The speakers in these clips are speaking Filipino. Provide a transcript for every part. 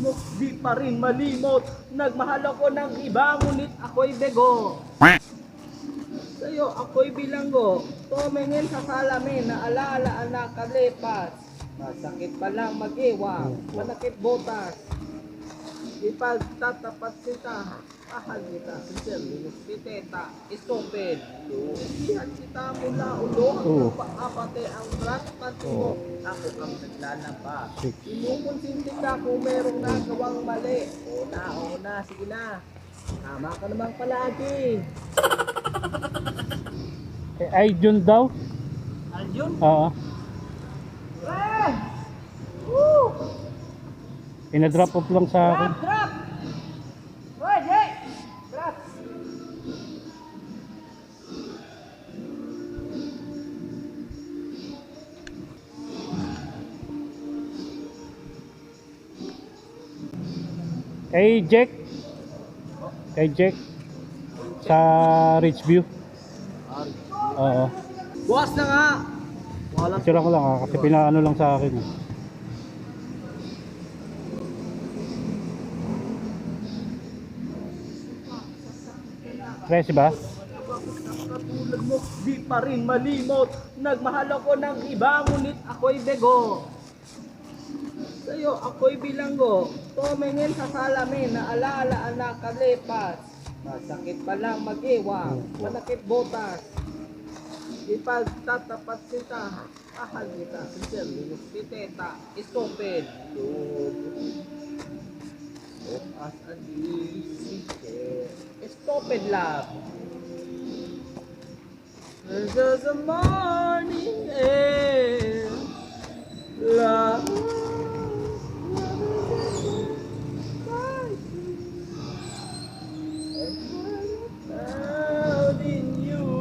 mo, di pa rin malimot. Nagmahal ako ng iba, ngunit ako'y bego. Sa'yo ako'y bilanggo, tumingin sa salamin na alaala na kalipas. Masakit pa lang mag-iwang, manakit botas. Ipagtatapat kita, mahal kita, sincerely, piteta, stupid. Isihan kita mula ulo hanggang paapate ang brat pati mo. Ako kang naglalaba. Inukonsinti ka kung merong nagawang mali. Una, sige na. Tama ka naman palagi. Ay, Jun daw? Aljun? Oo. Woo! Ina-drop off lang sa akin. Drop! Pwede! Drop! Kay Jack. Kay Jack. Sa Ridgeview. Oo. Bukas na nga! Wala. Picture ko lang kasi pinaano lang sa akin. Fresh ba? Katulad mo, di pa rin malimot. Nagmahal ako ng iba, ngunit ako'y bego. Sa'yo ako'y bilanggo, tumingin sa salamin na alaala na kalipas. Masakit pa lang mag-iwang, manakit botas. Ipagtatapat kita, mahal kita, sincerely, piteta, stupid. As a secret, stupid love. There's just a morning air, love. Found in you.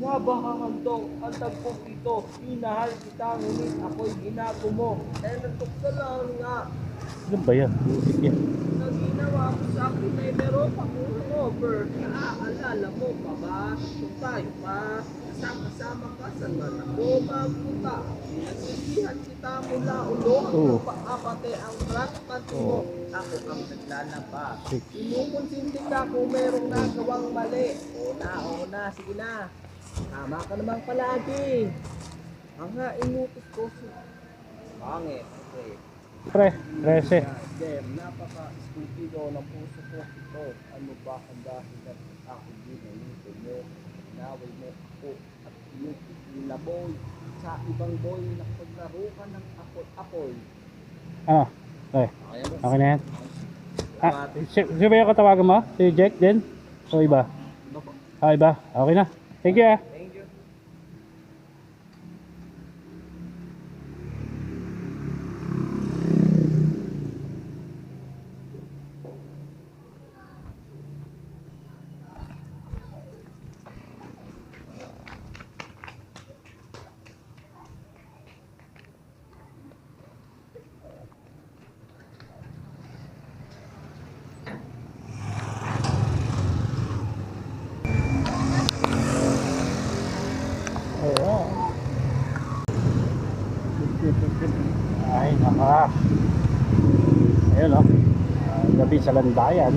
Nabahahandong ang tagpong ito. Minahal kita, ngunit ako'y ginago mo. Natukso lang nga. Ano ba yan? Music yan. Na ginawa mo sa akin ay meron pa kong hangover. Naaalala mo pa ba? Kung tayo pa, kasama ka, saan man ako magpunta. Nagsisihan kita mula ulo hanggang paapate ang brat pati mo. Ako kang naglalaba. Inukonsinti ka kung merong nagawang mali. Una, sige na. Tama ka naman palagi. Ang nga inutos ko siya. Pangit. Okay. Pre, 13. Dem, napaka-stupido ng puso ko ito. Ano ba ang dahilan ako ginalito mo? Naway mo ako at inukilaboy sa ibang boy na paglaro ka ng apoy. Ah, okay. Okay na yan. Si ba yung katawagan mo? Si Jack din? O iba? Ah, iba. Okay na. Thank you ah. Thank you. Ay, naka. Ayun o. Gabi sa Landayan.